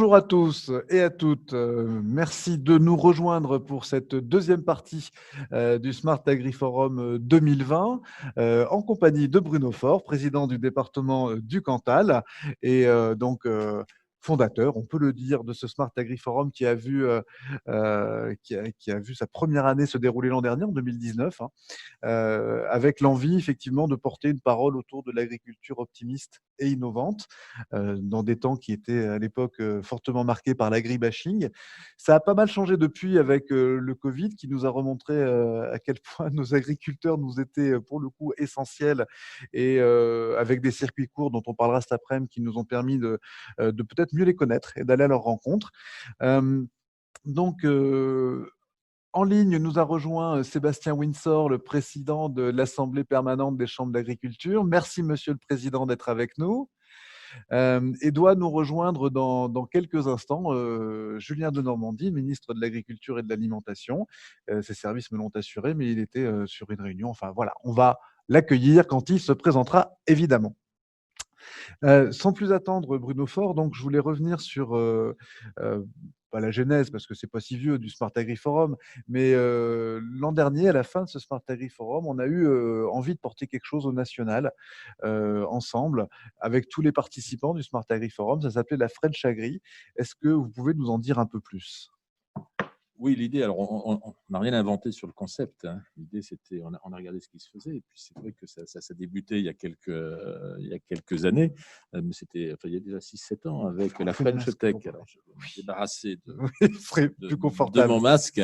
Bonjour à tous et à toutes. Merci de nous rejoindre pour cette deuxième partie du Smart Agri Forum 2020 en compagnie de Bruno Faure, président du département du Cantal et fondateur, on peut le dire, de ce Smart Agri Forum qui a vu sa première année se dérouler l'an dernier, en 2019, avec l'envie effectivement de porter une parole autour de l'agriculture optimiste et innovante, dans des temps qui étaient à l'époque fortement marqués par l'agribashing. Ça a pas mal changé depuis avec le Covid qui nous a remontré à quel point nos agriculteurs nous étaient pour le coup essentiels et avec des circuits courts dont on parlera cet après-midi qui nous ont permis de peut-être mieux les connaître et d'aller à leur rencontre. Euh, donc, en ligne, nous a rejoint Sébastien Windsor, le président de l'Assemblée permanente des chambres d'agriculture. Merci, monsieur le président, d'être avec nous. Et doit nous rejoindre dans quelques instants Julien Denormandie, ministre de l'Agriculture et de l'Alimentation. Ses services me l'ont assuré, mais il était sur une réunion. Enfin, voilà, on va l'accueillir quand il se présentera, évidemment. Sans plus attendre, Bruno Faure, donc je voulais revenir sur pas la genèse, parce que c'est pas si vieux, du Smart Agri Forum, mais l'an dernier, à la fin de ce Smart Agri Forum, on a eu envie de porter quelque chose au national, ensemble, avec tous les participants du Smart Agri Forum. Ça s'appelait la French Agri. Est-ce que vous pouvez nous en dire un peu plus? Oui, l'idée, alors on n'a rien inventé sur le concept. L'idée, c'était, on a regardé ce qui se faisait, et puis c'est vrai que ça débuté il y a quelques années, mais c'était, il y a déjà 6-7 ans, avec la French Tech. Alors, je vais me débarrasser de mon masque,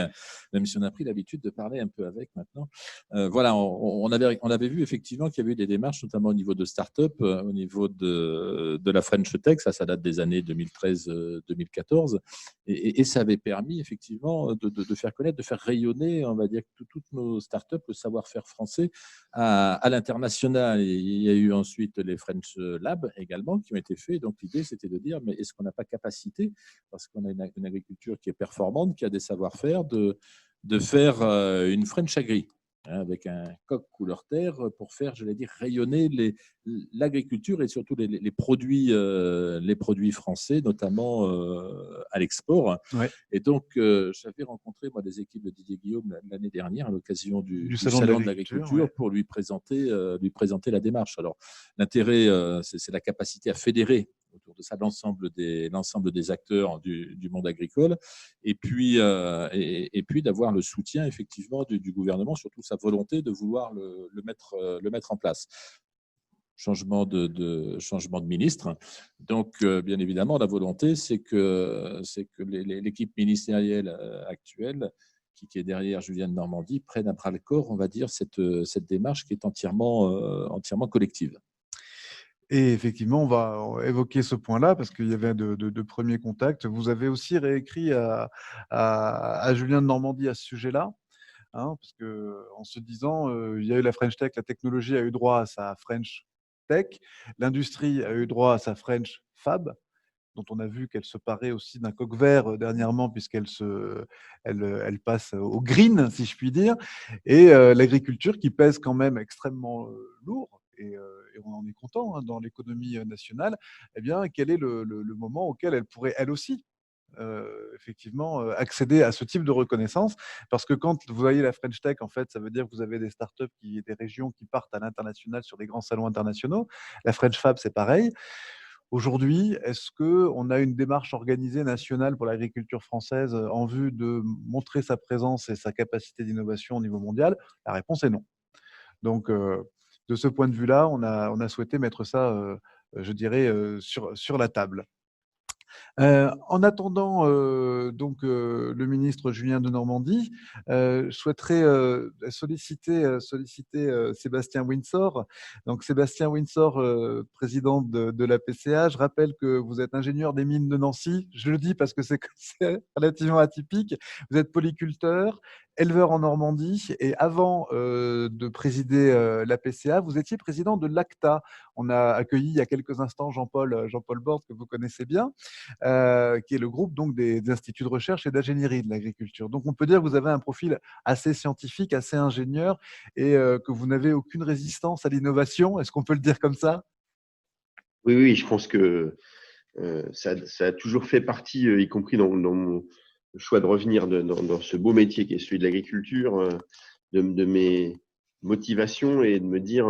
même si on a pris l'habitude de parler un peu avec maintenant. Voilà, on avait vu effectivement qu'il y avait eu des démarches, notamment au niveau de start-up, au niveau de la French Tech, ça date des années 2013-2014, et ça avait permis effectivement de faire connaître, de faire rayonner, on va dire, toutes nos startups, le savoir-faire français à l'international. Et il y a eu ensuite les French Labs également qui ont été faits. Donc l'idée, c'était de dire, mais est-ce qu'on n'a pas capacité, parce qu'on a une agriculture qui est performante, qui a des savoir-faire, de faire une French Agri, avec un coq couleur terre, pour faire, je vais dire, rayonner l'agriculture et surtout les produits français, notamment à l'export. Ouais. Et donc, j'avais rencontré moi des équipes de Didier Guillaume l'année dernière à l'occasion du salon de l'agriculture, ouais, pour lui présenter la démarche. Alors, l'intérêt, c'est la capacité à fédérer autour de ça l'ensemble des acteurs du monde agricole, et puis d'avoir le soutien effectivement du gouvernement, surtout sa volonté de vouloir le mettre en place. Changement de ministre. Donc, bien évidemment, la volonté, c'est que l'équipe ministérielle actuelle, qui est derrière Julien Denormandie, prenne à bras le corps, on va dire, cette démarche qui est entièrement collective. Et effectivement, on va évoquer ce point-là parce qu'il y avait de premiers contacts. Vous avez aussi réécrit à Julien Denormandie à ce sujet-là, parce qu'en se disant, il y a eu la French Tech, la technologie a eu droit à sa French Tech, l'industrie a eu droit à sa French Fab, dont on a vu qu'elle se parait aussi d'un coq vert dernièrement, puisqu'elle elle passe au green, si je puis dire, et l'agriculture qui pèse quand même extrêmement lourd, et on en est content dans l'économie nationale. Eh bien, quel est le moment auquel elle pourrait, elle aussi, effectivement, accéder à ce type de reconnaissance? Parce que quand vous voyez la French Tech, en fait, ça veut dire que vous avez des startups, des régions qui partent à l'international sur des grands salons internationaux. La French Fab, c'est pareil. Aujourd'hui, est-ce qu'on a une démarche organisée nationale pour l'agriculture française en vue de montrer sa présence et sa capacité d'innovation au niveau mondial? La réponse est non. Donc, de ce point de vue-là, on a souhaité mettre ça, je dirais, sur la table. En attendant le ministre Julien Denormandie, je souhaiterais solliciter Sébastien Windsor. Donc Sébastien Windsor, président de la PCA, je rappelle que vous êtes ingénieur des mines de Nancy. Je le dis parce que c'est relativement atypique. Vous êtes polyculteur, éleveur en Normandie, et avant de présider la PCA, vous étiez président de l'ACTA. On a accueilli il y a quelques instants Jean-Paul Borde, que vous connaissez bien, qui est le groupe donc des instituts de recherche et d'ingénierie de l'agriculture. Donc on peut dire que vous avez un profil assez scientifique, assez ingénieur, et que vous n'avez aucune résistance à l'innovation. Est-ce qu'on peut le dire comme ça? Oui, je pense que Ça a toujours fait partie, y compris dans mon choix de revenir dans ce beau métier qui est celui de l'agriculture, de mes motivations et de me dire,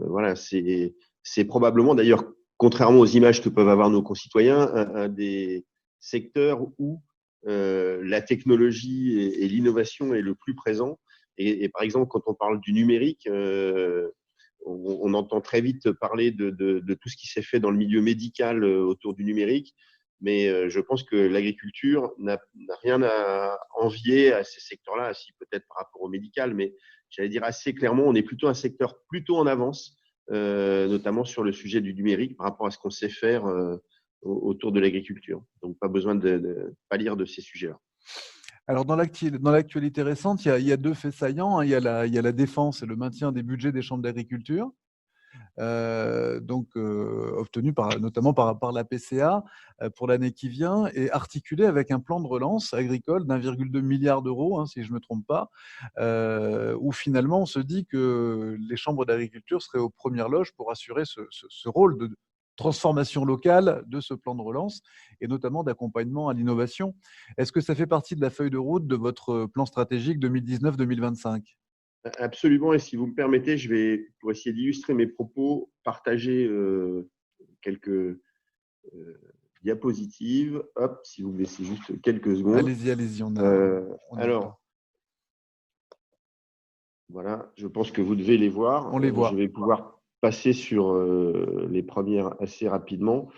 voilà, c'est probablement, d'ailleurs, contrairement aux images que peuvent avoir nos concitoyens, un des secteurs où la technologie et l'innovation est le plus présent. Et par exemple, quand on parle du numérique, on entend très vite parler de tout ce qui s'est fait dans le milieu médical autour du numérique, mais je pense que l'agriculture n'a rien à envier à ces secteurs-là, si peut-être par rapport au médical, mais j'allais dire assez clairement, on est plutôt un secteur plutôt en avance, notamment sur le sujet du numérique par rapport à ce qu'on sait faire autour de l'agriculture. Donc, pas besoin de pâlir de ces sujets-là. Alors, dans l'actualité récente, il y a deux faits saillants, hein. Il y a la défense et le maintien des budgets des chambres d'agriculture, obtenus notamment par la PCA pour l'année qui vient, et articulé avec un plan de relance agricole d'1,2 milliard d'euros, hein, si je ne me trompe pas, où finalement on se dit que les chambres d'agriculture seraient aux premières loges pour assurer ce rôle de transformation locale de ce plan de relance et notamment d'accompagnement à l'innovation. Est-ce que ça fait partie de la feuille de route de votre plan stratégique 2019-2025 ? Absolument, et si vous me permettez, je vais, pour essayer d'illustrer mes propos, partager quelques diapositives. Hop, si vous me laissez juste quelques secondes. Allez-y, alors, voilà, je pense que vous devez les voir. On les voit. Je vais pouvoir passer sur les premières assez rapidement.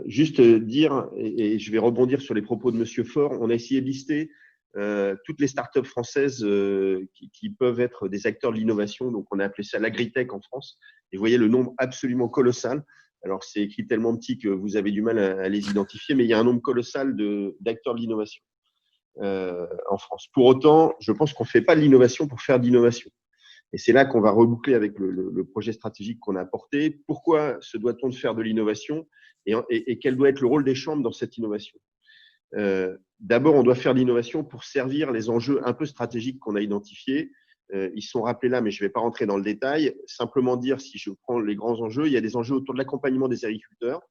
Juste dire, et je vais rebondir sur les propos de Monsieur Faure, on a essayé de lister toutes les startups françaises qui peuvent être des acteurs de l'innovation. Donc, on a appelé ça l'agritech en France. Et vous voyez le nombre absolument colossal. Alors, c'est écrit tellement petit que vous avez du mal à les identifier, mais il y a un nombre colossal d'acteurs de l'innovation en France. Pour autant, je pense qu'on ne fait pas de l'innovation pour faire de l'innovation. Et c'est là qu'on va reboucler avec le projet stratégique qu'on a apporté. Pourquoi se doit-on de faire de l'innovation et quel doit être le rôle des chambres dans cette innovation? D'abord, on doit faire de l'innovation pour servir les enjeux un peu stratégiques qu'on a identifiés. Ils sont rappelés là, mais je ne vais pas rentrer dans le détail. Simplement dire, si je prends les grands enjeux, il y a des enjeux autour de l'accompagnement des agriculteurs.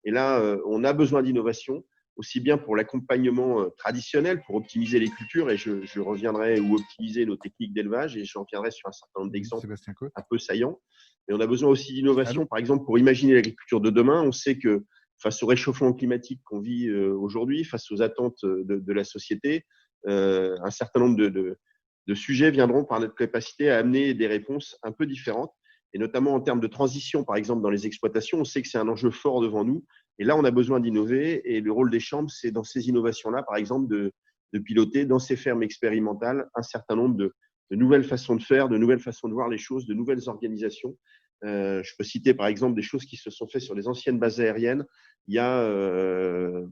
Et là, on a besoin d'innovation, aussi bien pour l'accompagnement traditionnel, pour optimiser les cultures, et je reviendrai, ou optimiser nos techniques d'élevage, et je reviendrai sur un certain nombre d'exemples un peu saillants. Mais on a besoin aussi d'innovation, par exemple, pour imaginer l'agriculture de demain. On sait que face au réchauffement climatique qu'on vit aujourd'hui, face aux attentes de la société, un certain nombre de sujets viendront par notre capacité à amener des réponses un peu différentes. Et notamment en termes de transition, par exemple, dans les exploitations, on sait que c'est un enjeu fort devant nous. Et là, on a besoin d'innover. Et le rôle des chambres, c'est dans ces innovations-là, par exemple, de piloter dans ces fermes expérimentales un certain nombre de nouvelles façons de faire, de nouvelles façons de voir les choses, de nouvelles organisations. Je peux citer, par exemple, des choses qui se sont faites sur les anciennes bases aériennes. Il y a,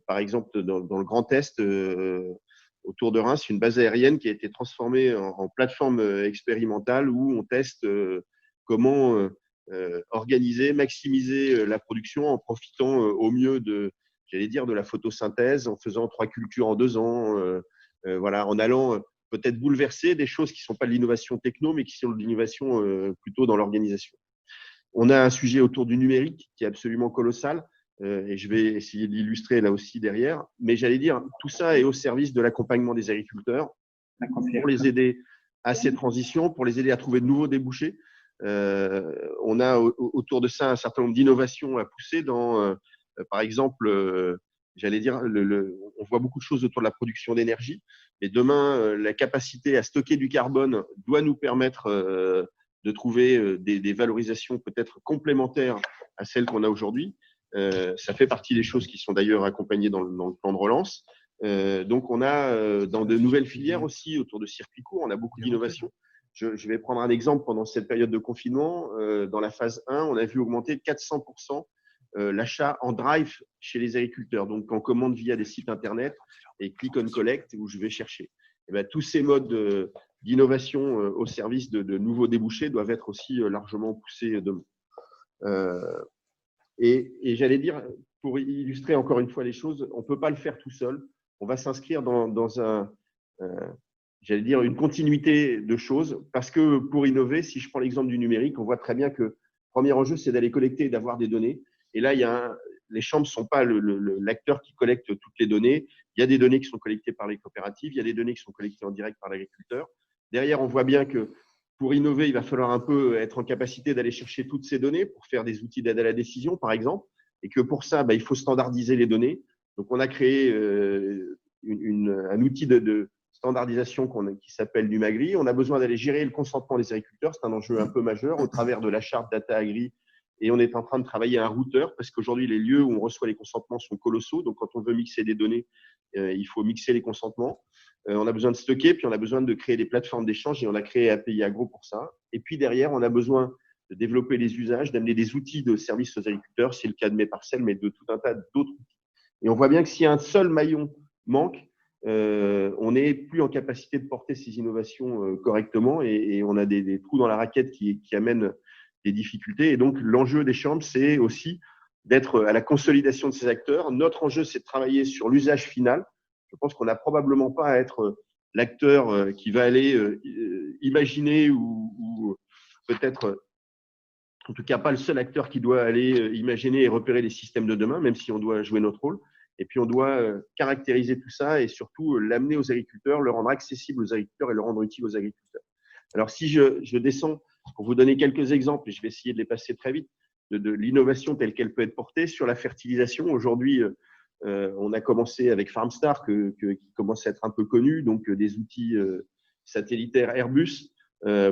par exemple, dans le Grand Est, autour de Reims, une base aérienne qui a été transformée en plateforme expérimentale où on teste comment organiser, maximiser la production en profitant au mieux de la photosynthèse, en faisant 3 cultures en 2 ans, voilà, en allant peut-être bouleverser des choses qui ne sont pas de l'innovation techno, mais qui sont de l'innovation plutôt dans l'organisation. On a un sujet autour du numérique qui est absolument colossal, et je vais essayer de l'illustrer là aussi derrière. Mais j'allais dire, tout ça est au service de l'accompagnement des agriculteurs pour les aider à ces transitions, pour les aider à trouver de nouveaux débouchés. On a autour de ça un certain nombre d'innovations à pousser dans, par exemple, j'allais dire, on voit beaucoup de choses autour de la production d'énergie. Et demain, la capacité à stocker du carbone doit nous permettre de trouver des valorisations peut-être complémentaires à celles qu'on a aujourd'hui. Ça fait partie des choses qui sont d'ailleurs accompagnées dans le plan de relance. Donc, on a dans de nouvelles filières aussi autour de circuits courts, on a beaucoup d'innovations. Je vais prendre un exemple. Pendant cette période de confinement, dans la phase 1, on a vu augmenter de 400% l'achat en drive chez les agriculteurs, donc en commande via des sites internet et click and collect où je vais chercher. Et bien, tous ces modes d'innovation au service de nouveaux débouchés doivent être aussi largement poussés demain. Et j'allais dire, pour illustrer encore une fois les choses, on ne peut pas le faire tout seul. On va s'inscrire dans j'allais dire, une continuité de choses, parce que pour innover, si je prends l'exemple du numérique, on voit très bien que le premier enjeu, c'est d'aller collecter et d'avoir des données. Et là, il y a les chambres ne sont pas l'acteur qui collecte toutes les données. Il y a des données qui sont collectées par les coopératives, il y a des données qui sont collectées en direct par l'agriculteur. Derrière, on voit bien que pour innover, il va falloir un peu être en capacité d'aller chercher toutes ces données pour faire des outils d'aide à la décision, par exemple, et que pour ça, il faut standardiser les données. Donc, on a créé un outil de standardisation qui s'appelle Numagri. On a besoin d'aller gérer le consentement des agriculteurs. C'est un enjeu un peu majeur au travers de la charte Data Agri. Et on est en train de travailler à un routeur parce qu'aujourd'hui, les lieux où on reçoit les consentements sont colossaux. Donc, quand on veut mixer des données, il faut mixer les consentements. On a besoin de stocker, puis on a besoin de créer des plateformes d'échange et on a créé API Agro pour ça. Et puis derrière, on a besoin de développer les usages, d'amener des outils de service aux agriculteurs. C'est le cas de mes parcelles, mais de tout un tas d'autres outils. Et on voit bien que si un seul maillon manque, on n'est plus en capacité de porter ces innovations correctement et on a des trous dans la raquette qui amènent des difficultés. Et donc, l'enjeu des chambres, c'est aussi d'être à la consolidation de ces acteurs. Notre enjeu, c'est de travailler sur l'usage final. Je pense qu'on n'a probablement pas à être l'acteur qui va aller imaginer ou peut-être, en tout cas, pas le seul acteur qui doit aller imaginer et repérer les systèmes de demain, même si on doit jouer notre rôle. Et puis, on doit caractériser tout ça et surtout l'amener aux agriculteurs, le rendre accessible aux agriculteurs et le rendre utile aux agriculteurs. Alors, si je descends pour vous donner quelques exemples, et je vais essayer de les passer très vite, de l'innovation telle qu'elle peut être portée sur la fertilisation. Aujourd'hui, on a commencé avec Farmstar, qui commence à être un peu connu, donc des outils satellitaires Airbus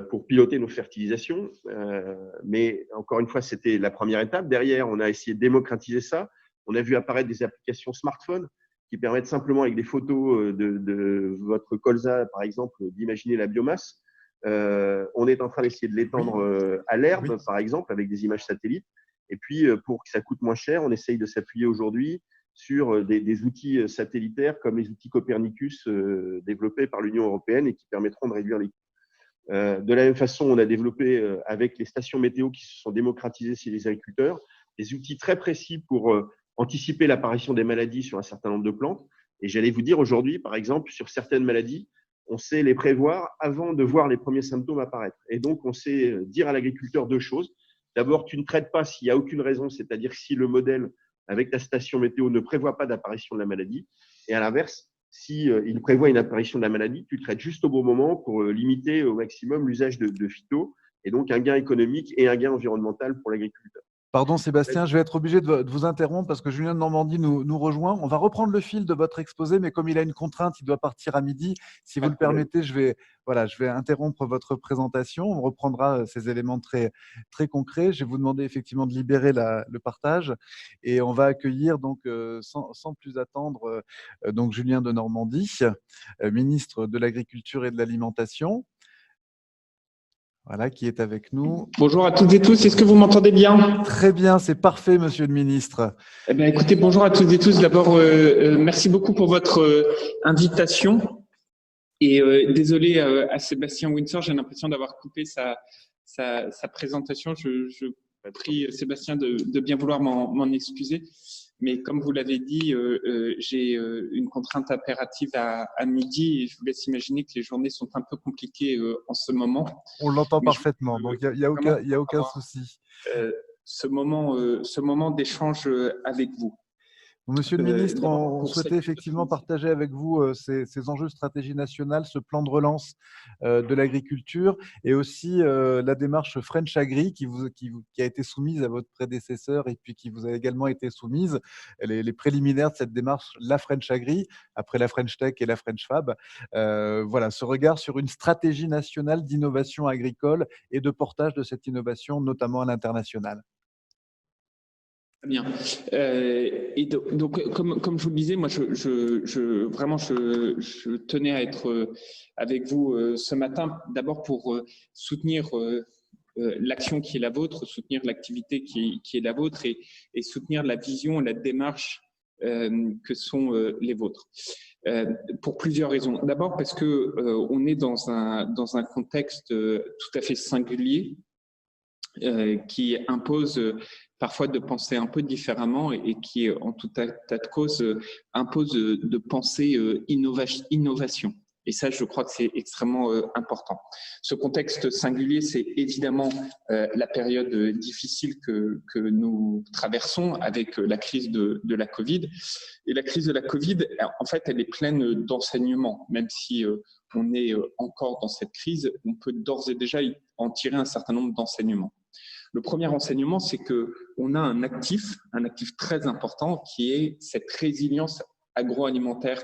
pour piloter nos fertilisations. Mais encore une fois, c'était la première étape. Derrière, on a essayé de démocratiser ça. On a vu apparaître des applications smartphone qui permettent simplement, avec des photos de votre colza, par exemple, d'imaginer la biomasse. On est en train d'essayer de l'étendre à l'herbe, par exemple, avec des images satellites. Et puis, pour que ça coûte moins cher, on essaye de s'appuyer aujourd'hui sur des outils satellitaires comme les outils Copernicus développés par l'Union européenne et qui permettront de réduire les coûts. De la même façon, on a développé avec les stations météo qui se sont démocratisées chez les agriculteurs des outils très précis pour anticiper l'apparition des maladies sur un certain nombre de plantes. Et j'allais vous dire aujourd'hui, par exemple, sur certaines maladies, on sait les prévoir avant de voir les premiers symptômes apparaître. Et donc, on sait dire à l'agriculteur deux choses. D'abord, tu ne traites pas s'il n'y a aucune raison, c'est-à-dire si le modèle avec ta station météo ne prévoit pas d'apparition de la maladie. Et à l'inverse, il prévoit une apparition de la maladie, tu traites juste au bon moment pour limiter au maximum l'usage de phyto, et donc un gain économique et un gain environnemental pour l'agriculteur. Pardon Sébastien, je vais être obligé de vous interrompre parce que Julien de Normandie nous rejoint. On va reprendre le fil de votre exposé, mais comme il a une contrainte, il doit partir à midi. Si vous le permettez, je vais interrompre votre présentation. On reprendra ces éléments très, très concrets. Je vais vous demander effectivement de libérer le partage et on va accueillir donc sans plus attendre donc Julien de Normandie, ministre de l'Agriculture et de l'Alimentation. Voilà, qui est avec nous. Bonjour à toutes et tous, est-ce que vous m'entendez bien? Très bien, c'est parfait, monsieur le ministre. Eh bien, écoutez, bonjour à toutes et tous. D'abord, merci beaucoup pour votre invitation. Et désolé à Sébastien Windsor, j'ai l'impression d'avoir coupé sa présentation. Je prie Sébastien de bien vouloir m'en excuser. Mais comme vous l'avez dit, j'ai une contrainte impérative à midi et je vous laisse imaginer que les journées sont un peu compliquées en ce moment. On l'entend parfaitement, donc il n'y a aucun souci. Ce moment d'échange avec vous. Monsieur le ministre, on souhaitait effectivement partager avec vous ces enjeux de stratégie nationale, ce plan de relance de l'agriculture et aussi la démarche French Agri qui a été soumise à votre prédécesseur et puis qui vous a également été soumise, les préliminaires de cette démarche, la French Agri, après la French Tech et la French Fab. Voilà, ce regard sur une stratégie nationale d'innovation agricole et de portage de cette innovation, notamment à l'international. Bien. Et donc, comme je vous le disais, moi, je tenais à être avec vous ce matin, d'abord pour soutenir l'action qui est la vôtre, soutenir l'activité qui est la vôtre et soutenir la vision, la démarche que sont les vôtres. Pour plusieurs raisons. D'abord parce que on est dans un contexte tout à fait singulier qui impose parfois de penser un peu différemment et qui, en tout tas de cause, impose de penser innovation. Et ça, je crois que c'est extrêmement important. Ce contexte singulier, c'est évidemment la période difficile que nous traversons avec la crise de la Covid. Et la crise de la Covid, en fait, elle est pleine d'enseignements. Même si on est encore dans cette crise, on peut d'ores et déjà en tirer un certain nombre d'enseignements. Le premier enseignement, c'est qu'on a un actif très important qui est cette résilience agroalimentaire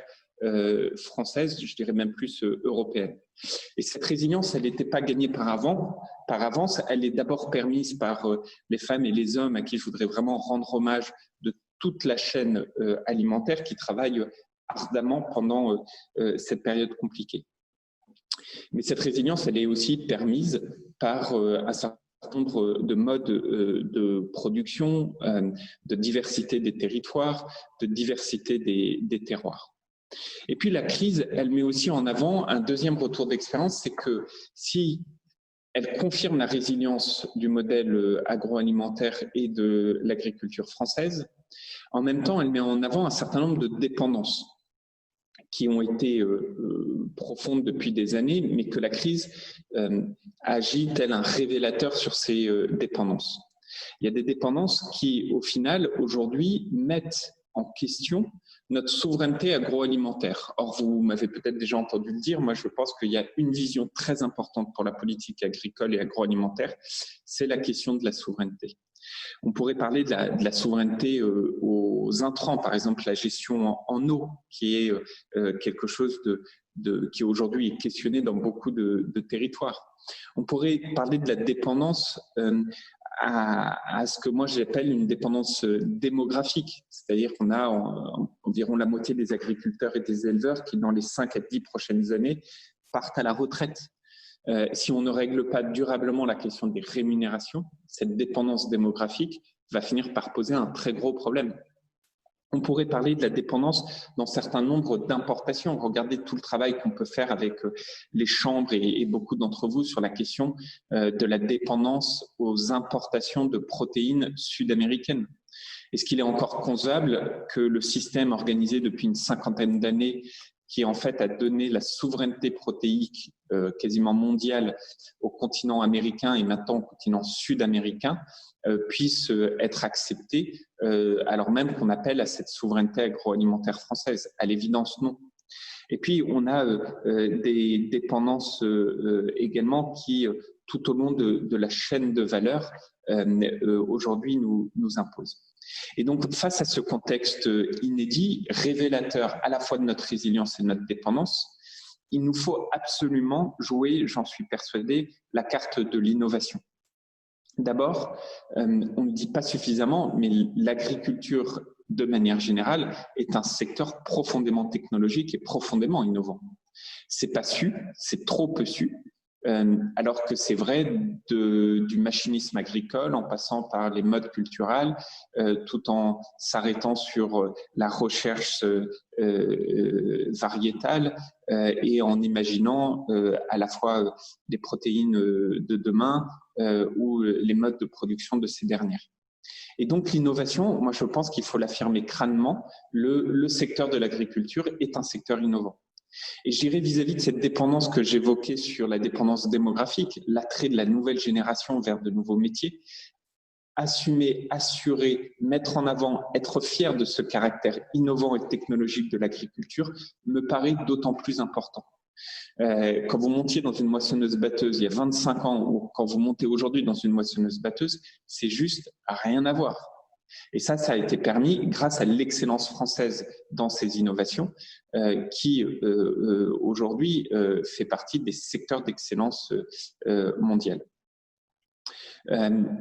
française, je dirais même plus européenne. Et cette résilience, elle n'était pas gagnée par avance, elle est d'abord permise par les femmes et les hommes à qui je voudrais vraiment rendre hommage de toute la chaîne alimentaire qui travaille ardemment pendant cette période compliquée. Mais cette résilience, elle est aussi permise par un certain nombre de modes de production, de diversité des territoires, de diversité des terroirs. Et puis la crise, elle met aussi en avant un deuxième retour d'expérience, c'est que si elle confirme la résilience du modèle agroalimentaire et de l'agriculture française, en même temps, elle met en avant un certain nombre de dépendances qui ont été profondes depuis des années, mais que la crise agit tel un révélateur sur ces dépendances. Il y a des dépendances qui, au final, aujourd'hui, mettent en question notre souveraineté agroalimentaire. Or, vous m'avez peut-être déjà entendu le dire, moi je pense qu'il y a une vision très importante pour la politique agricole et agroalimentaire, c'est la question de la souveraineté. On pourrait parler de la souveraineté aux intrants, par exemple la gestion en eau, qui est quelque chose qui aujourd'hui est questionné dans beaucoup de territoires. On pourrait parler de la dépendance à ce que moi j'appelle une dépendance démographique, c'est-à-dire qu'on a environ la moitié des agriculteurs et des éleveurs qui, dans les 5 à 10 prochaines années, partent à la retraite. Si on ne règle pas durablement la question des rémunérations, cette dépendance démographique va finir par poser un très gros problème. On pourrait parler de la dépendance dans certains nombres d'importations. Regardez tout le travail qu'on peut faire avec les chambres et beaucoup d'entre vous sur la question de la dépendance aux importations de protéines sud-américaines. Est-ce qu'il est encore concevable que le système organisé depuis une 50aine d'années, qui en fait a donné la souveraineté protéique quasiment mondiale au continent américain et maintenant au continent sud-américain, puisse être accepté alors même qu'on appelle à cette souveraineté agroalimentaire française? À l'évidence, non. Et puis, on a des dépendances également qui, tout au long de la chaîne de valeur, aujourd'hui nous imposent. Et donc, face à ce contexte inédit, révélateur à la fois de notre résilience et de notre dépendance, il nous faut absolument jouer, j'en suis persuadé, la carte de l'innovation. D'abord, on ne dit pas suffisamment, mais l'agriculture, de manière générale, est un secteur profondément technologique et profondément innovant. C'est pas su, c'est trop peu su. Alors que c'est vrai du machinisme agricole en passant par les modes culturels, tout en s'arrêtant sur la recherche variétale et en imaginant à la fois les protéines de demain ou les modes de production de ces dernières. Et donc l'innovation, moi je pense qu'il faut l'affirmer crânement, le secteur de l'agriculture est un secteur innovant. Et je dirais vis-à-vis de cette dépendance que j'évoquais sur la dépendance démographique, l'attrait de la nouvelle génération vers de nouveaux métiers, assumer, assurer, mettre en avant, être fier de ce caractère innovant et technologique de l'agriculture me paraît d'autant plus important. Quand vous montiez dans une moissonneuse-batteuse il y a 25 ans ou quand vous montez aujourd'hui dans une moissonneuse-batteuse, c'est juste rien à voir. Et ça a été permis grâce à l'excellence française dans ces innovations qui aujourd'hui fait partie des secteurs d'excellence mondiale.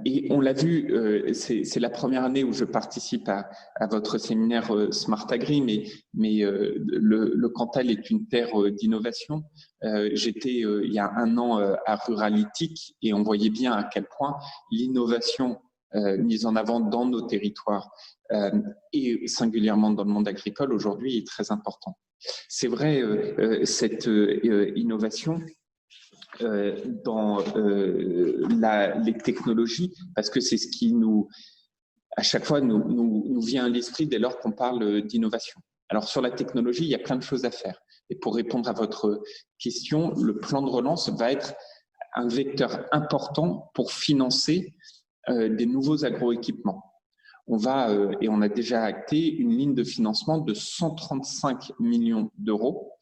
Et on l'a vu, c'est la première année où je participe à votre séminaire Smart Agri, mais le Cantal est une terre d'innovation. J'étais il y a un an à Ruralytique et on voyait bien à quel point l'innovation mise en avant dans nos territoires et singulièrement dans le monde agricole aujourd'hui est très important. C'est vrai, cette innovation dans les technologies, parce que c'est ce qui à chaque fois, nous vient à l'esprit dès lors qu'on parle d'innovation. Alors, sur la technologie, il y a plein de choses à faire. Et pour répondre à votre question, le plan de relance va être un vecteur important pour financer des nouveaux agroéquipements. On va, et on a déjà acté, une ligne de financement de 135 millions d'euros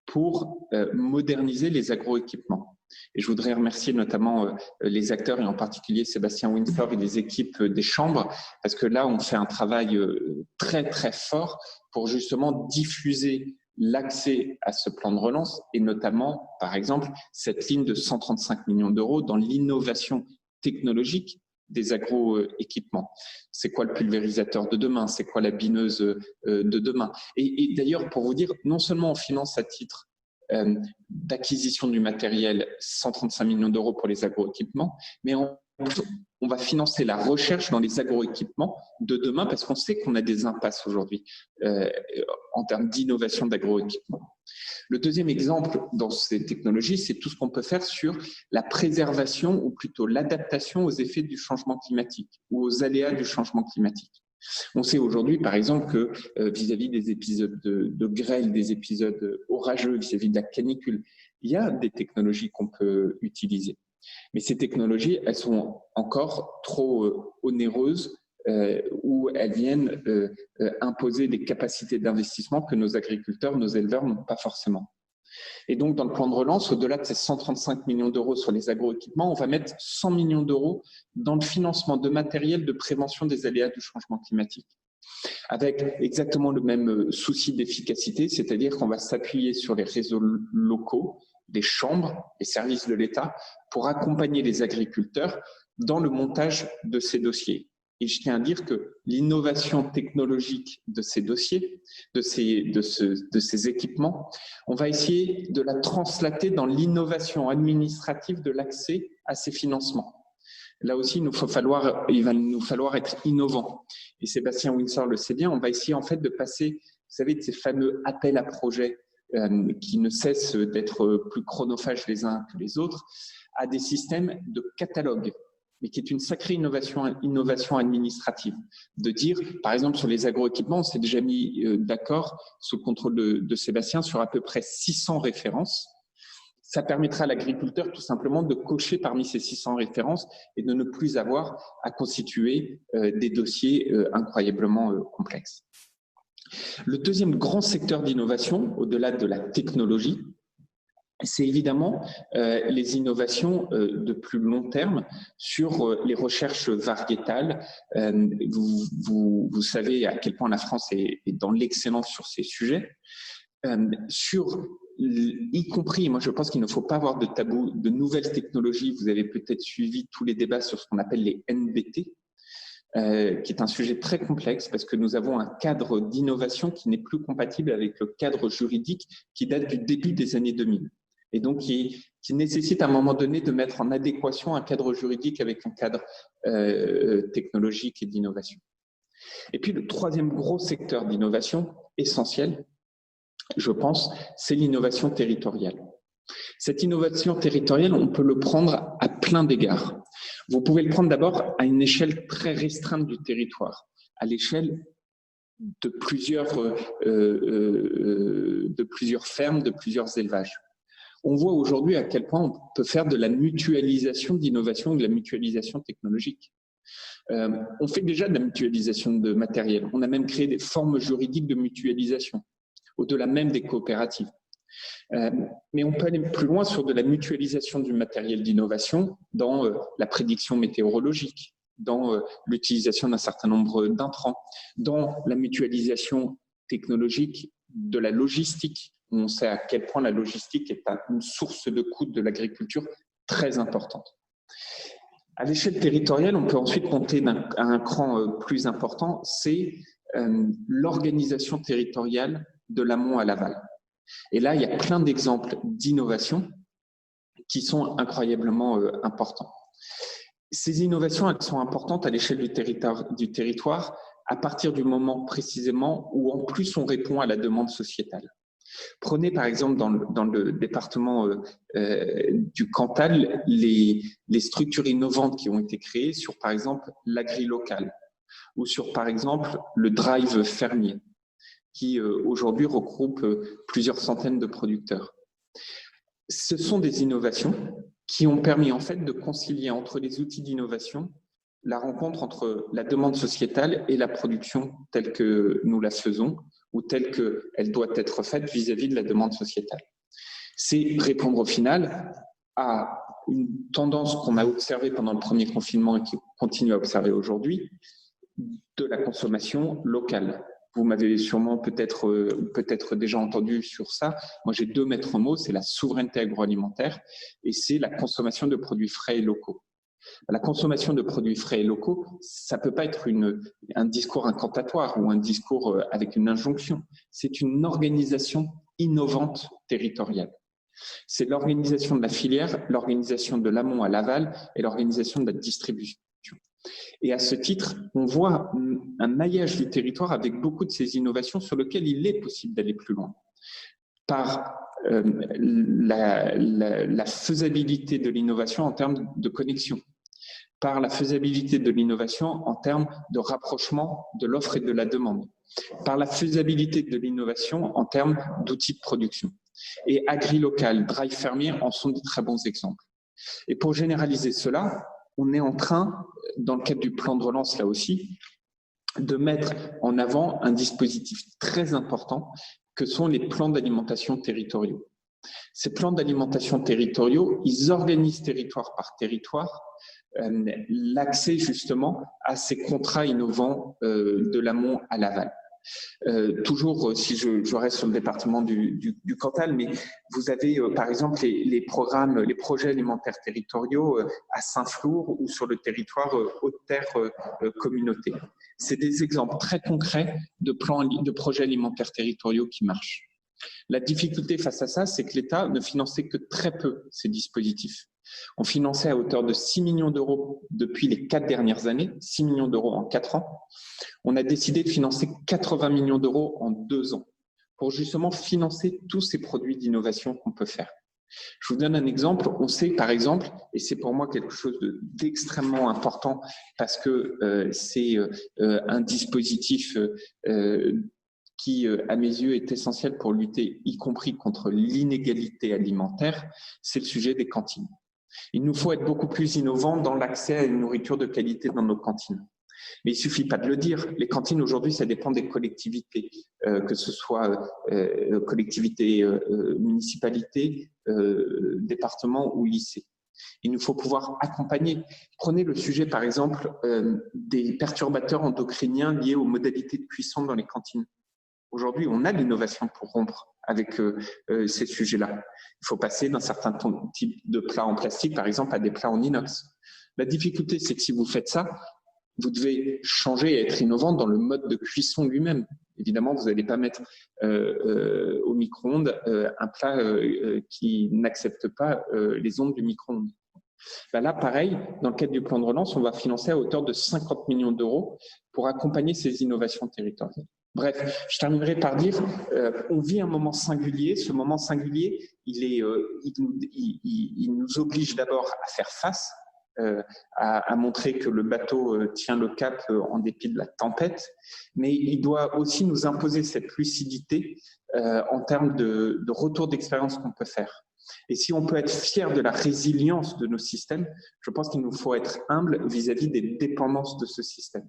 pour moderniser les agroéquipements. Et je voudrais remercier notamment les acteurs, et en particulier Sébastien Windsor et les équipes des chambres, parce que là, on fait un travail très, très fort pour justement diffuser l'accès à ce plan de relance, et notamment, par exemple, cette ligne de 135 millions d'euros dans l'innovation technologique des agroéquipements. C'est quoi le pulvérisateur de demain? C'est quoi la bineuse de demain? Et d'ailleurs, pour vous dire, non seulement on finance à titre d'acquisition du matériel 135 millions d'euros pour les agroéquipements, mais on va financer la recherche dans les agroéquipements de demain parce qu'on sait qu'on a des impasses aujourd'hui en termes d'innovation d'agroéquipement. Le deuxième exemple dans ces technologies, c'est tout ce qu'on peut faire sur la préservation ou plutôt l'adaptation aux effets du changement climatique ou aux aléas du changement climatique. On sait aujourd'hui, par exemple, que vis-à-vis des épisodes de grêle, des épisodes orageux, vis-à-vis de la canicule, il y a des technologies qu'on peut utiliser. Mais ces technologies, elles sont encore trop onéreuses où elles viennent imposer des capacités d'investissement que nos agriculteurs, nos éleveurs n'ont pas forcément. Et donc, dans le plan de relance, au-delà de ces 135 millions d'euros sur les agroéquipements, on va mettre 100 millions d'euros dans le financement de matériel de prévention des aléas du changement climatique, avec exactement le même souci d'efficacité, c'est-à-dire qu'on va s'appuyer sur les réseaux locaux, les chambres, les services de l'État, pour accompagner les agriculteurs dans le montage de ces dossiers. Et je tiens à dire que l'innovation technologique de ces dossiers, de ces équipements, on va essayer de la translater dans l'innovation administrative de l'accès à ces financements. Là aussi, il va nous falloir être innovants. Et Sébastien Windsor le sait bien, on va essayer en fait de passer, vous savez, de ces fameux appels à projets qui ne cessent d'être plus chronophages les uns que les autres, à des systèmes de catalogue, mais qui est une sacrée innovation administrative. De dire, par exemple, sur les agroéquipements, on s'est déjà mis d'accord, sous le contrôle de Sébastien, sur à peu près 600 références. Ça permettra à l'agriculteur tout simplement de cocher parmi ces 600 références et de ne plus avoir à constituer des dossiers incroyablement complexes. Le deuxième grand secteur d'innovation, au-delà de la technologie, c'est évidemment les innovations de plus long terme sur les recherches variétales. Vous savez à quel point la France est dans l'excellence sur ces sujets. Y compris, moi je pense qu'il ne faut pas avoir de tabou, de nouvelles technologies. Vous avez peut-être suivi tous les débats sur ce qu'on appelle les NBT, qui est un sujet très complexe parce que nous avons un cadre d'innovation qui n'est plus compatible avec le cadre juridique qui date du début des années 2000. Et donc qui nécessite à un moment donné de mettre en adéquation un cadre juridique avec un cadre technologique et d'innovation. Et puis le troisième gros secteur d'innovation essentiel, je pense, c'est l'innovation territoriale. Cette innovation territoriale, on peut le prendre à plein d'égards. Vous pouvez le prendre d'abord à une échelle très restreinte du territoire, à l'échelle de plusieurs fermes, de plusieurs élevages. On voit aujourd'hui à quel point on peut faire de la mutualisation d'innovation, de la mutualisation technologique. On fait déjà de la mutualisation de matériel. On a même créé des formes juridiques de mutualisation, au-delà même des coopératives. Mais on peut aller plus loin sur de la mutualisation du matériel d'innovation dans la prédiction météorologique, dans l'utilisation d'un certain nombre d'intrants, dans la mutualisation technologique de la logistique. On sait à quel point la logistique est une source de coûts de l'agriculture très importante. À l'échelle territoriale, on peut ensuite monter à un cran plus important, c'est l'organisation territoriale de l'amont à l'aval. Et là, il y a plein d'exemples d'innovation qui sont incroyablement importants. Ces innovations, elles sont importantes à l'échelle du territoire à partir du moment précisément où en plus on répond à la demande sociétale. Prenez par exemple dans le département du Cantal les structures innovantes qui ont été créées sur par exemple l'agri-local ou sur par exemple le drive fermier. qui aujourd'hui regroupe plusieurs centaines de producteurs. Ce sont des innovations qui ont permis en fait de concilier entre les outils d'innovation la rencontre entre la demande sociétale et la production telle que nous la faisons ou telle qu'elle doit être faite vis-à-vis de la demande sociétale. C'est répondre au final à une tendance qu'on a observée pendant le premier confinement et qui continue à observer aujourd'hui, de la consommation locale. Vous m'avez sûrement peut-être déjà entendu sur ça. Moi, j'ai 2 maîtres mots, c'est la souveraineté agroalimentaire et c'est la consommation de produits frais et locaux. La consommation de produits frais et locaux, ça ne peut pas être un discours incantatoire ou un discours avec une injonction. C'est une organisation innovante territoriale. C'est l'organisation de la filière, l'organisation de l'amont à l'aval et l'organisation de la distribution. Et à ce titre, on voit un maillage du territoire avec beaucoup de ces innovations sur lesquelles il est possible d'aller plus loin. Par la faisabilité de l'innovation en termes de connexion, par la faisabilité de l'innovation en termes de rapprochement de l'offre et de la demande, par la faisabilité de l'innovation en termes d'outils de production. Et AgriLocal, Drive Fermier en sont de très bons exemples. Et pour généraliser cela, on est en train, dans le cadre du plan de relance là aussi, de mettre en avant un dispositif très important que sont les plans d'alimentation territoriaux. Ces plans d'alimentation territoriaux, ils organisent territoire par territoire l'accès justement à ces contrats innovants de l'amont à l'aval. Toujours, si je reste sur le département du Cantal, mais vous avez par exemple les projets alimentaires territoriaux à Saint-Flour ou sur le territoire Haute-Terre communauté. C'est des exemples très concrets de projets alimentaires territoriaux qui marchent. La difficulté face à ça, c'est que l'État ne finançait que très peu ces dispositifs. On finançait à hauteur de 6 millions d'euros depuis les 4 dernières années, 6 millions d'euros en 4 ans. On a décidé de financer 80 millions d'euros en 2 ans pour justement financer tous ces produits d'innovation qu'on peut faire. Je vous donne un exemple. On sait par exemple, et c'est pour moi quelque chose d'extrêmement important parce que c'est un dispositif qui, à mes yeux, est essentiel pour lutter, y compris contre l'inégalité alimentaire, c'est le sujet des cantines. Il nous faut être beaucoup plus innovants dans l'accès à une nourriture de qualité dans nos cantines. Mais il ne suffit pas de le dire. Les cantines, aujourd'hui, ça dépend des collectivités, que ce soit collectivités, municipalités, départements ou lycées. Il nous faut pouvoir accompagner. Prenez le sujet, par exemple, des perturbateurs endocriniens liés aux modalités de cuisson dans les cantines. Aujourd'hui, on a l'innovation pour rompre avec ces sujets-là. Il faut passer d'un certain type de plats en plastique, par exemple, à des plats en inox. La difficulté, c'est que si vous faites ça, vous devez changer et être innovant dans le mode de cuisson lui-même. Évidemment, vous n'allez pas mettre au micro-ondes un plat qui n'accepte pas les ondes du micro-ondes. Ben là, pareil, dans le cadre du plan de relance, on va financer à hauteur de 50 millions d'euros pour accompagner ces innovations territoriales. Bref, je terminerai par dire, on vit un moment singulier. Ce moment singulier, il nous oblige d'abord à faire face, à montrer que le bateau tient le cap en dépit de la tempête, mais il doit aussi nous imposer cette lucidité en termes de retour d'expérience qu'on peut faire. Et si on peut être fier de la résilience de nos systèmes, je pense qu'il nous faut être humble vis-à-vis des dépendances de ce système.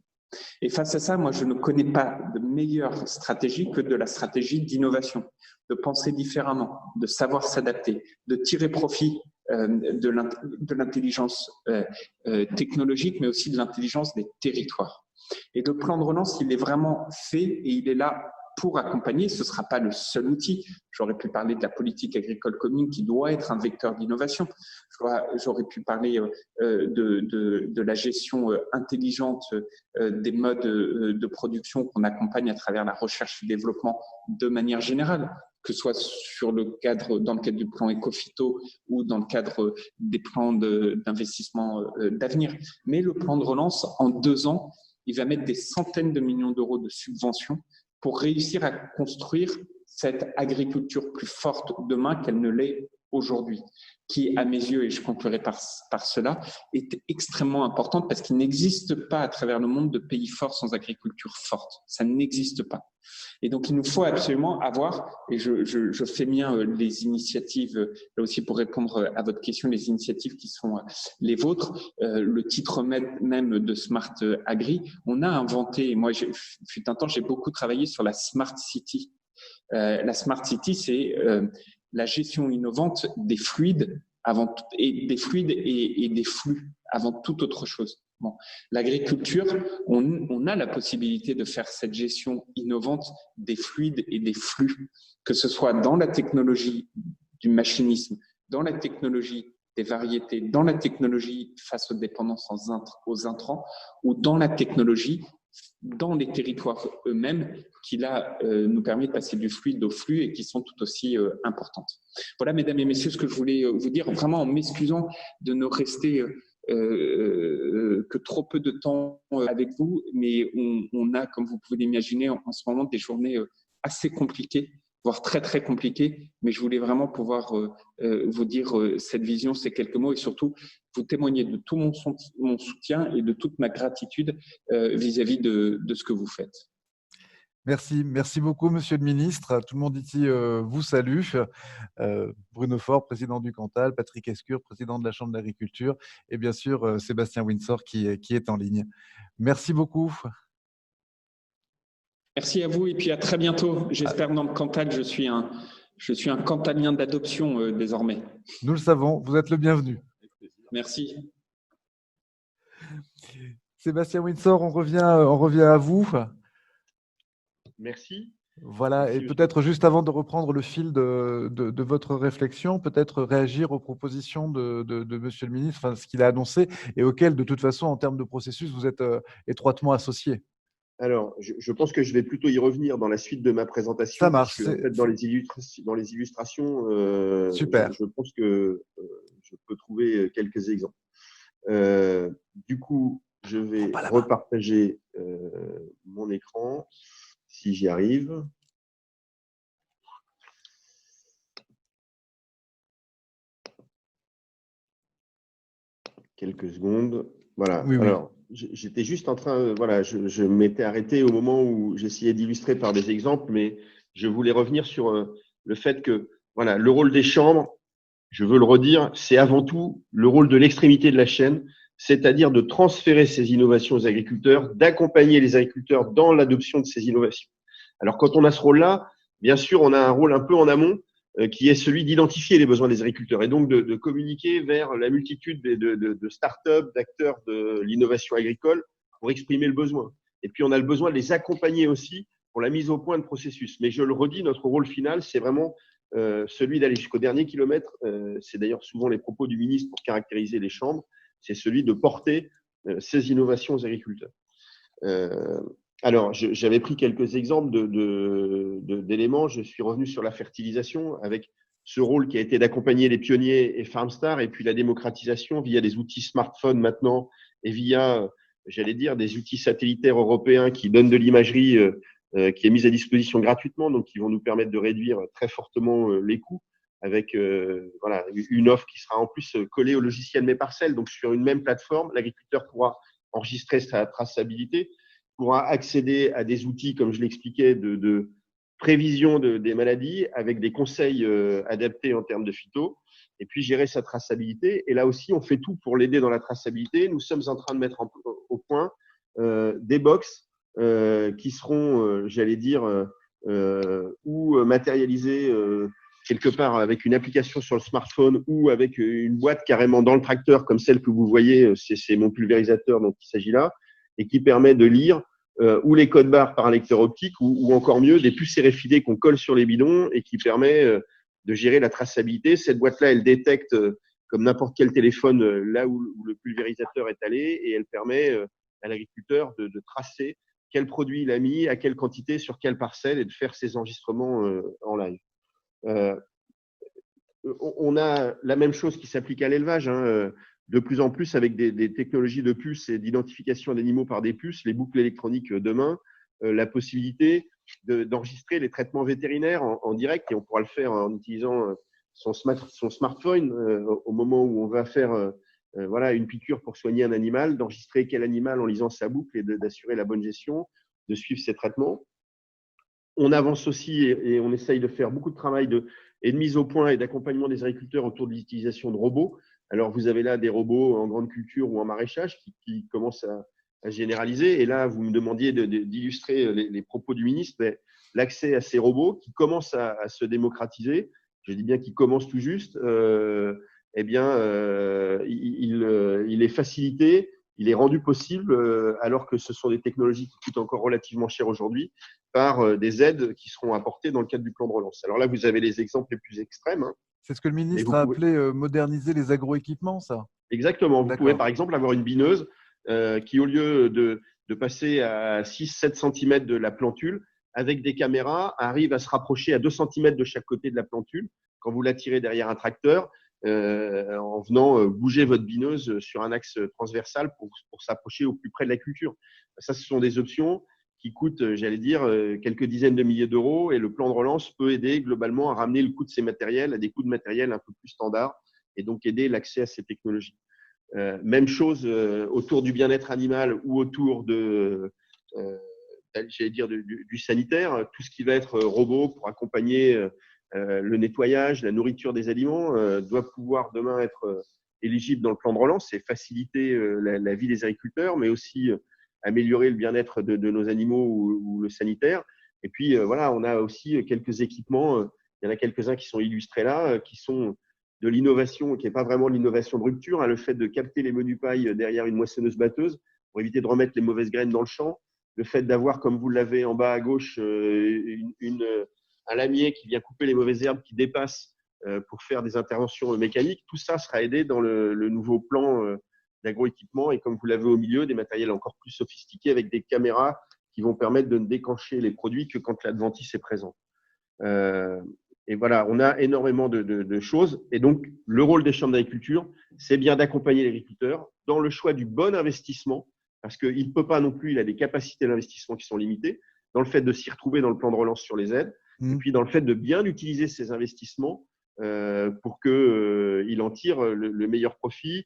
Et face à ça, moi, je ne connais pas de meilleure stratégie que de la stratégie d'innovation, de penser différemment, de savoir s'adapter, de tirer profit de l'intelligence technologique, mais aussi de l'intelligence des territoires. Et le plan de relance, il est vraiment fait et il est là pour accompagner. Ce ne sera pas le seul outil. J'aurais pu parler de la politique agricole commune qui doit être un vecteur d'innovation. J'aurais pu parler de la gestion intelligente des modes de production qu'on accompagne à travers la recherche et le développement de manière générale, que ce soit dans le cadre du plan Ecophyto ou dans le cadre des plans d'investissement d'avenir. Mais le plan de relance, en 2 ans, il va mettre des centaines de millions d'euros de subventions pour réussir à construire cette agriculture plus forte demain qu'elle ne l'est aujourd'hui, qui, à mes yeux, et je conclurai par cela, est extrêmement importante parce qu'il n'existe pas à travers le monde de pays forts sans agriculture forte. Ça n'existe pas. Et donc, il nous faut absolument avoir, et je fais mien les initiatives, là aussi pour répondre à votre question, les initiatives qui sont les vôtres, le titre même de Smart Agri, on a inventé, moi, fut un temps, j'ai beaucoup travaillé sur la Smart City. La Smart City, c'est la gestion innovante des fluides et des flux avant toute autre chose. Bon. L'agriculture, on a la possibilité de faire cette gestion innovante des fluides et des flux, que ce soit dans la technologie du machinisme, dans la technologie des variétés, dans la technologie face aux dépendances aux intrants, ou dans la technologie dans les territoires eux-mêmes qui là nous permet de passer du fluide au flux et qui sont tout aussi importantes. Voilà, mesdames et messieurs, ce que je voulais vous dire, vraiment en m'excusant de ne rester que trop peu de temps avec vous, mais on a, comme vous pouvez l'imaginer, en ce moment des journées assez compliquées, voire très très compliquées, mais je voulais vraiment pouvoir vous dire cette vision, ces quelques mots, et surtout vous témoigner de tout mon soutien et de toute ma gratitude vis-à-vis de ce que vous faites. Merci beaucoup, Monsieur le Ministre. Tout le monde ici vous salue. Bruno Faure, président du Cantal, Patrick Escure, président de la Chambre d'agriculture, et bien sûr Sébastien Windsor qui est en ligne. Merci beaucoup. Merci à vous et puis à très bientôt. J'espère dans le Cantal, je suis un Cantalien d'adoption désormais. Nous le savons, vous êtes le bienvenu. Merci. Sébastien Windsor, on revient à vous. Merci. Voilà, Merci, et peut-être juste avant de reprendre le fil de votre réflexion, peut-être réagir aux propositions de Monsieur le Ministre, enfin, ce qu'il a annoncé et auquel, de toute façon, en termes de processus, vous êtes étroitement associé. Alors, je pense que je vais plutôt y revenir dans la suite de ma présentation. Ça marche. Puisque, en fait, dans les illustrations, super. Je pense que je peux trouver quelques exemples. Du coup, je vais repartager mon écran, si j'y arrive. Quelques secondes. Voilà. Oui, oui. Alors, j'étais juste en train, voilà, je m'étais arrêté au moment où j'essayais d'illustrer par des exemples, mais je voulais revenir sur le fait que, voilà, le rôle des chambres, je veux le redire, c'est avant tout le rôle de l'extrémité de la chaîne, c'est-à-dire de transférer ces innovations aux agriculteurs, d'accompagner les agriculteurs dans l'adoption de ces innovations. Alors, quand on a ce rôle-là, bien sûr, on a un rôle un peu en amont, qui est celui d'identifier les besoins des agriculteurs et donc de communiquer vers la multitude de start-up, d'acteurs de l'innovation agricole pour exprimer le besoin. Et puis, on a le besoin de les accompagner aussi pour la mise au point de processus. Mais je le redis, notre rôle final, c'est vraiment celui d'aller jusqu'au dernier kilomètre. C'est d'ailleurs souvent les propos du ministre pour caractériser les chambres. C'est celui de porter ces innovations aux agriculteurs. Alors, j'avais pris quelques exemples d'éléments. Je suis revenu sur la fertilisation avec ce rôle qui a été d'accompagner les pionniers et Farmstar, et puis la démocratisation via des outils smartphones maintenant et via, j'allais dire, des outils satellitaires européens qui donnent de l'imagerie qui est mise à disposition gratuitement, donc qui vont nous permettre de réduire très fortement les coûts avec voilà, une offre qui sera en plus collée au logiciel Mes Parcelles. Donc, sur une même plateforme, l'agriculteur pourra enregistrer sa traçabilité, pourra accéder à des outils, comme je l'expliquais, de prévision des maladies avec des conseils adaptés en termes de phyto, et puis gérer sa traçabilité. Et là aussi, on fait tout pour l'aider dans la traçabilité. Nous sommes en train de mettre au point des box qui seront, j'allais dire, ou matérialisés quelque part avec une application sur le smartphone ou avec une boîte carrément dans le tracteur, comme celle que vous voyez, c'est mon pulvérisateur dont il s'agit là, et qui permet de lire ou les codes barres par un lecteur optique ou encore mieux, des puces RFID qu'on colle sur les bidons et qui permet de gérer la traçabilité. Cette boîte-là, elle détecte comme n'importe quel téléphone là où le pulvérisateur est allé et elle permet à l'agriculteur de tracer quel produit il a mis, à quelle quantité, sur quelle parcelle et de faire ses enregistrements en live. On a la même chose qui s'applique à l'élevage, hein, de plus en plus avec des technologies de puces et d'identification d'animaux par des puces, les boucles électroniques demain, la possibilité d'enregistrer les traitements vétérinaires en direct, et on pourra le faire en utilisant son smartphone au moment où on va faire voilà, une piqûre pour soigner un animal, d'enregistrer quel animal en lisant sa boucle et d'assurer la bonne gestion, de suivre ses traitements. On avance aussi et on essaye de faire beaucoup de travail de mise au point et d'accompagnement des agriculteurs autour de l'utilisation de robots. Alors, vous avez là des robots en grande culture ou en maraîchage qui commencent à généraliser. Et là, vous me demandiez d'illustrer les propos du ministre. Mais l'accès à ces robots qui commencent à se démocratiser, je dis bien qu'ils commencent tout juste, eh bien, il est facilité, il est rendu possible, alors que ce sont des technologies qui coûtent encore relativement cher aujourd'hui, par des aides qui seront apportées dans le cadre du plan de relance. Alors là, vous avez les exemples les plus extrêmes. Hein. C'est ce que le ministre a appelé moderniser les agroéquipements, ça? Exactement. Vous pouvez par exemple avoir une bineuse qui, au lieu de passer à 6-7 cm de la plantule, avec des caméras, arrive à se rapprocher à 2 cm de chaque côté de la plantule quand vous la tirez derrière un tracteur, en venant bouger votre bineuse sur un axe transversal pour s'approcher au plus près de la culture. Ça, ce sont des options qui coûtent, j'allais dire, quelques dizaines de milliers d'euros, et le plan de relance peut aider globalement à ramener le coût de ces matériels à des coûts de matériel un peu plus standards et donc aider l'accès à ces technologies. Même chose autour du bien-être animal ou autour j'allais dire du sanitaire, tout ce qui va être robot pour accompagner le nettoyage, la nourriture des aliments doit pouvoir demain être éligible dans le plan de relance et faciliter la vie des agriculteurs, mais aussi améliorer le bien-être de nos animaux ou le sanitaire. Et puis voilà, on a aussi quelques équipements, il y en a quelques-uns qui sont illustrés là, qui sont de l'innovation, qui n'est pas vraiment l'innovation de rupture, hein, le fait de capter les menus pailles derrière une moissonneuse-batteuse pour éviter de remettre les mauvaises graines dans le champ, le fait d'avoir, comme vous l'avez en bas à gauche, un lamier qui vient couper les mauvaises herbes qui dépassent pour faire des interventions mécaniques, tout ça sera aidé dans le nouveau plan d'agroéquipement, et comme vous l'avez au milieu, des matériels encore plus sophistiqués avec des caméras qui vont permettre de ne déclencher les produits que quand l'adventice est présent. Et voilà, on a énormément de choses. Et donc, le rôle des chambres d'agriculture, c'est bien d'accompagner l'agriculteur dans le choix du bon investissement, parce qu'il ne peut pas non plus, il a des capacités d'investissement qui sont limitées, dans le fait de s'y retrouver dans le plan de relance sur les aides, et puis dans le fait de bien utiliser ces investissements pour qu'il en tire le meilleur profit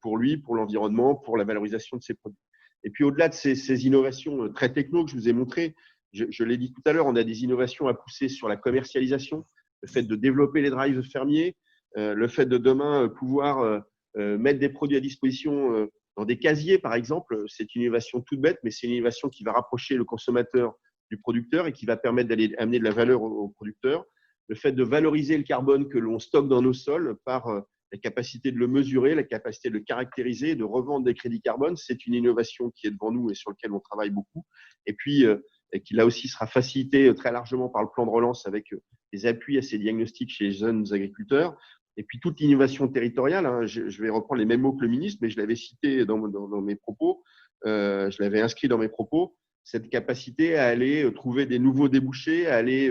pour lui, pour l'environnement, pour la valorisation de ses produits. Et puis, au-delà de ces innovations très techno que je vous ai montrées, je l'ai dit tout à l'heure, on a des innovations à pousser sur la commercialisation, le fait de développer les drives fermiers, le fait de demain pouvoir mettre des produits à disposition dans des casiers, par exemple. C'est une innovation toute bête, mais c'est une innovation qui va rapprocher le consommateur du producteur et qui va permettre d'aller amener de la valeur au producteur. Le fait de valoriser le carbone que l'on stocke dans nos sols par la capacité de le mesurer, la capacité de le caractériser, de revendre des crédits carbone, c'est une innovation qui est devant nous et sur laquelle on travaille beaucoup. Et puis, et qui là aussi sera facilité très largement par le plan de relance avec des appuis à ces diagnostics chez les jeunes agriculteurs. Et puis toute l'innovation territoriale, hein, je vais reprendre les mêmes mots que le ministre, mais je l'avais cité dans mes propos, je l'avais inscrit dans mes propos, cette capacité à aller trouver des nouveaux débouchés, à aller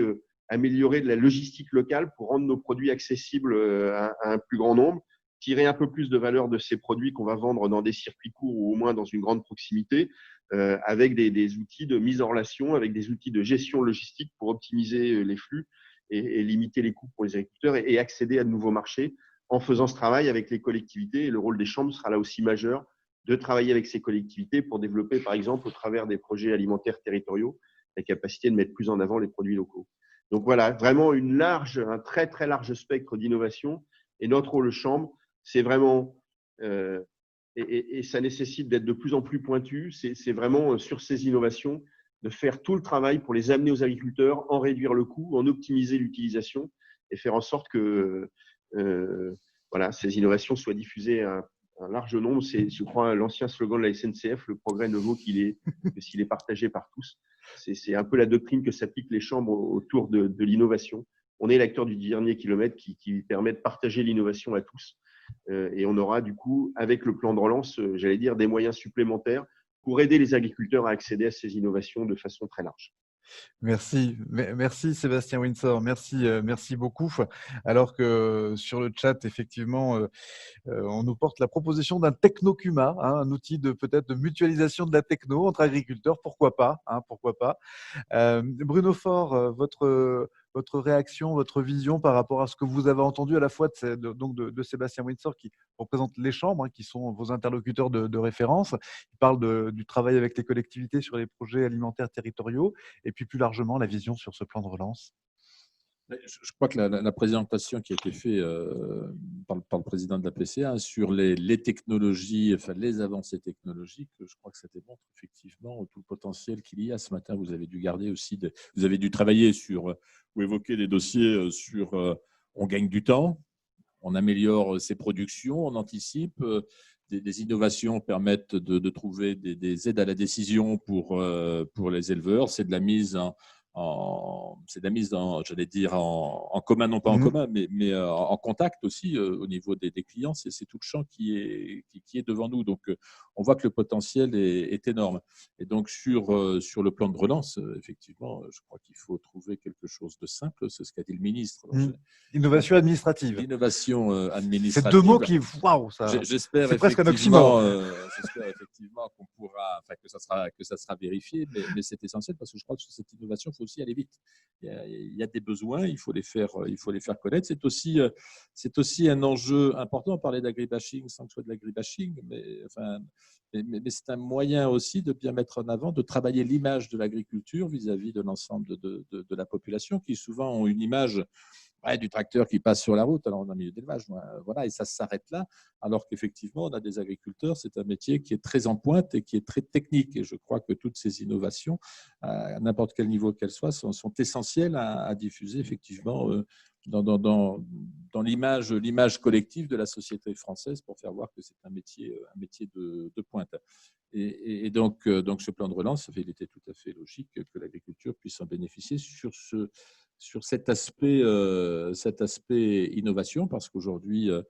améliorer de la logistique locale pour rendre nos produits accessibles à un plus grand nombre, tirer un peu plus de valeur de ces produits qu'on va vendre dans des circuits courts ou au moins dans une grande proximité, avec des outils de mise en relation, avec des outils de gestion logistique pour optimiser les flux et limiter les coûts pour les agriculteurs et accéder à de nouveaux marchés en faisant ce travail avec les collectivités. Et le rôle des chambres sera là aussi majeur, de travailler avec ces collectivités pour développer, par exemple, au travers des projets alimentaires territoriaux, la capacité de mettre plus en avant les produits locaux. Donc voilà, vraiment un très très large spectre d'innovation. Et notre rôle de chambre, c'est vraiment, et ça nécessite d'être de plus en plus pointu, c'est vraiment sur ces innovations de faire tout le travail pour les amener aux agriculteurs, en réduire le coût, en optimiser l'utilisation et faire en sorte que voilà, ces innovations soient diffusées à un large nombre. C'est, je crois, l'ancien slogan de la SNCF, le progrès ne vaut que s'il est partagé par tous. C'est un peu la doctrine que s'appliquent les chambres autour de l'innovation. On est l'acteur du dernier kilomètre qui permet de partager l'innovation à tous. Et on aura du coup, avec le plan de relance, j'allais dire, des moyens supplémentaires pour aider les agriculteurs à accéder à ces innovations de façon très large. Merci Sébastien Windsor, merci beaucoup. Alors que sur le chat, effectivement, on nous porte la proposition d'un technocuma, hein, un outil peut-être de mutualisation de la techno entre agriculteurs, pourquoi pas, hein, pourquoi pas. Bruno Faure, votre votre réaction, votre vision par rapport à ce que vous avez entendu à la fois de Sébastien Windsor, qui représente les chambres, hein, qui sont vos interlocuteurs de référence. Il parle du travail avec les collectivités sur les projets alimentaires territoriaux, et puis plus largement la vision sur ce plan de relance. Je crois que la présentation qui a été faite par le président de la PCA sur les technologies, enfin les avancées technologiques, je crois que ça démontre effectivement tout le potentiel qu'il y a. Ce matin, vous avez dû garder aussi, vous avez dû travailler sur ou évoquer des dossiers sur on gagne du temps, on améliore ses productions, on anticipe. Des innovations permettent de trouver des aides à la décision pour les éleveurs. C'est de la mise j'allais dire, en commun, non pas en commun, mais en contact aussi au niveau des clients. C'est tout le champ qui est devant nous. Donc, on voit que le potentiel est énorme. Et donc, sur le plan de relance, effectivement, je crois qu'il faut trouver quelque chose de simple. C'est ce qu'a dit le ministre. Innovation administrative. L'innovation administrative. C'est deux mots qui, waouh, j'espère c'est presque un oxymore. J'espère effectivement qu'on pourra, que ça sera vérifié, mais c'est essentiel parce que je crois que sur cette innovation, il faut aussi aller vite. Il y a des besoins, il faut les faire connaître. C'est aussi un enjeu important. On parlait d'agribashing sans que ce soit de l'agribashing, mais c'est un moyen aussi de bien mettre en avant, de travailler l'image de l'agriculture vis-à-vis de l'ensemble de la population qui souvent ont une image du tracteur qui passe sur la route, alors on est en milieu d'élevage, voilà, et ça s'arrête là, alors qu'effectivement, on a des agriculteurs, c'est un métier qui est très en pointe et qui est très technique, et je crois que toutes ces innovations, à n'importe quel niveau qu'elles soient, sont essentielles à diffuser effectivement dans l'image collective de la société française pour faire voir que c'est un métier de pointe. Et donc, ce plan de relance, il était tout à fait logique que l'agriculture puisse en bénéficier sur cet aspect innovation, parce qu'aujourd'hui, on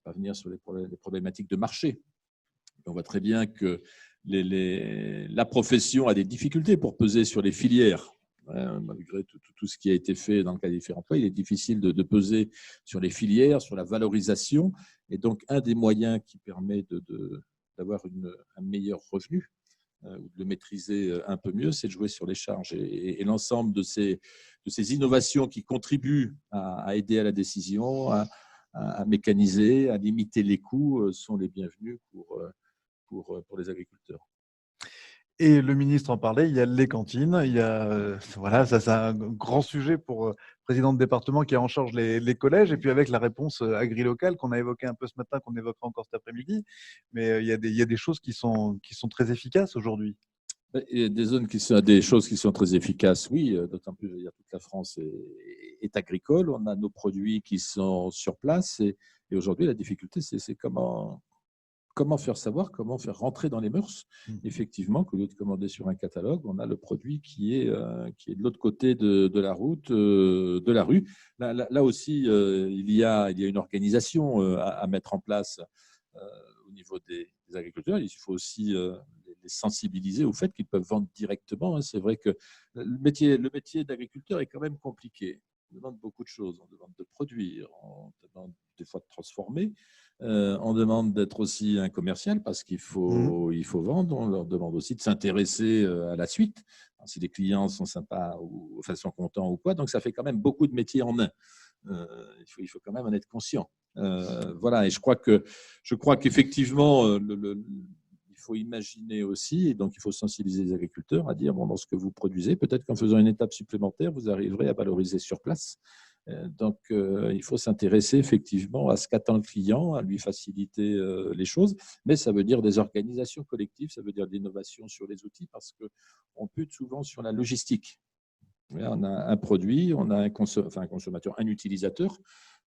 va venir sur les problématiques de marché. On voit très bien que la profession a des difficultés pour peser sur les filières. Malgré tout ce qui a été fait dans le cas des différents emplois, il est difficile de peser sur les filières, sur la valorisation. Et donc, un des moyens qui permet d'avoir un meilleur revenu, ou de le maîtriser un peu mieux, c'est de jouer sur les charges. Et l'ensemble de ces innovations qui contribuent à aider à la décision, à mécaniser, à limiter les coûts, sont les bienvenus pour les agriculteurs. Et le ministre en parlait, il y a les cantines, il y a, voilà, ça c'est un grand sujet pour le président de département qui est en charge les collèges, et puis avec la réponse agri-locale qu'on a évoquée un peu ce matin, qu'on évoquera encore cet après-midi, mais il y a des choses qui sont très efficaces aujourd'hui. Il y a des choses qui sont très efficaces, oui, d'autant plus toute la France est agricole, on a nos produits qui sont sur place, et aujourd'hui la difficulté c'est comment faire savoir, comment faire rentrer dans les mœurs, effectivement, qu'au lieu de commander sur un catalogue, on a le produit qui est de l'autre côté de la route, de la rue. Là aussi, il y a une organisation à mettre en place au niveau des agriculteurs. Il faut aussi les sensibiliser au fait qu'ils peuvent vendre directement. C'est vrai que le métier d'agriculteur est quand même compliqué. On demande beaucoup de choses. On demande de produire, on demande des fois de transformer. On demande d'être aussi un commercial parce qu'il faut vendre. On leur demande aussi de s'intéresser à la suite, si les clients sont sympas ou sont contents ou quoi. Donc, ça fait quand même beaucoup de métiers en un. Il faut quand même en être conscient. Voilà, et je crois qu'effectivement, il faut imaginer aussi, et donc il faut sensibiliser les agriculteurs à dire, bon, dans ce que vous produisez, peut-être qu'en faisant une étape supplémentaire, vous arriverez à valoriser sur place. Donc, il faut s'intéresser effectivement à ce qu'attend le client, à lui faciliter les choses, mais ça veut dire des organisations collectives, ça veut dire de l'innovation sur les outils, parce qu'on bute souvent sur la logistique. On a un produit, on a un consommateur, un utilisateur.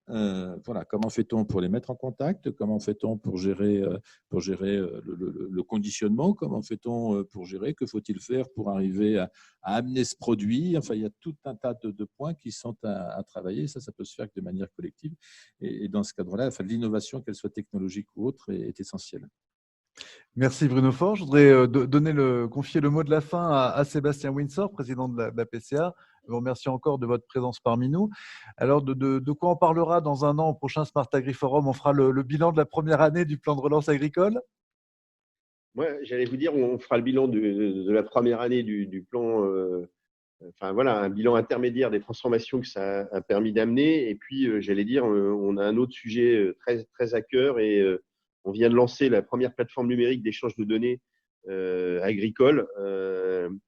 Voilà, comment fait-on pour les mettre en contact? Comment fait-on pour gérer le conditionnement? Comment fait-on pour gérer? Que faut-il faire pour arriver à amener ce produit? Enfin, il y a tout un tas de points qui sont à travailler. Ça peut se faire de manière collective. Et dans ce cadre-là, l'innovation, qu'elle soit technologique ou autre, est essentielle. Merci Bruno Faure. Je voudrais confier le mot de la fin à Sébastien Windsor, président de la PCA. Je vous remercie encore de votre présence parmi nous. Alors, de quoi on parlera dans un an au prochain Smart Agri Forum? On fera le bilan de la première année du plan de relance agricole? Moi, j'allais vous dire, on fera le bilan de la première année du plan enfin voilà, un bilan intermédiaire des transformations que ça a permis d'amener. Et puis, j'allais dire, on a un autre sujet très, très à cœur et on vient de lancer la première plateforme numérique d'échange de données agricole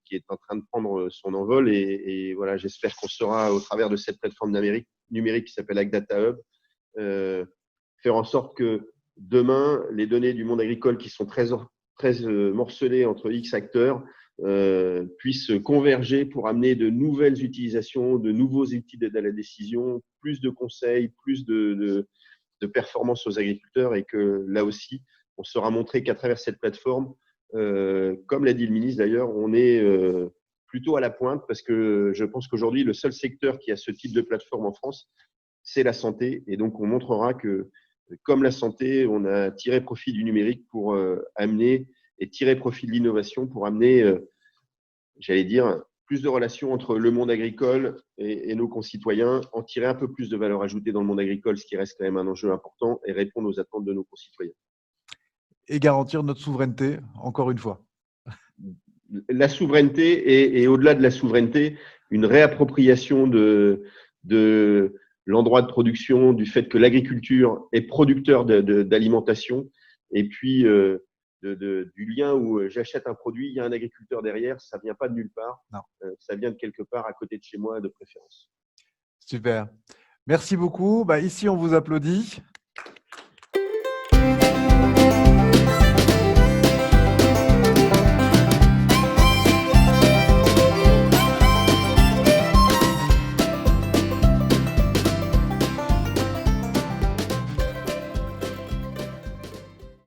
qui est en train de prendre son envol. Et voilà, j'espère qu'on saura, au travers de cette plateforme numérique qui s'appelle AgData Hub, faire en sorte que demain, les données du monde agricole qui sont très morcelées entre X acteurs puissent converger pour amener de nouvelles utilisations, de nouveaux outils d'aide à la décision, plus de conseils, plus de performance aux agriculteurs et que là aussi, on sera montré qu'à travers cette plateforme, comme l'a dit le ministre d'ailleurs, on est plutôt à la pointe parce que je pense qu'aujourd'hui, le seul secteur qui a ce type de plateforme en France, c'est la santé. Et donc, on montrera que, comme la santé, on a tiré profit du numérique pour amener et tirer profit de l'innovation pour amener, j'allais dire, plus de relations entre le monde agricole et nos concitoyens, en tirer un peu plus de valeur ajoutée dans le monde agricole, ce qui reste quand même un enjeu important, et répondre aux attentes de nos concitoyens. Et garantir notre souveraineté, encore une fois. La souveraineté et au-delà de la souveraineté, une réappropriation de l'endroit de production, du fait que l'agriculture est producteur d'alimentation, et puis du lien où j'achète un produit, il y a un agriculteur derrière, ça ne vient pas de nulle part, ça vient de quelque part à côté de chez moi de préférence. Super. Merci beaucoup. Ici, on vous applaudit.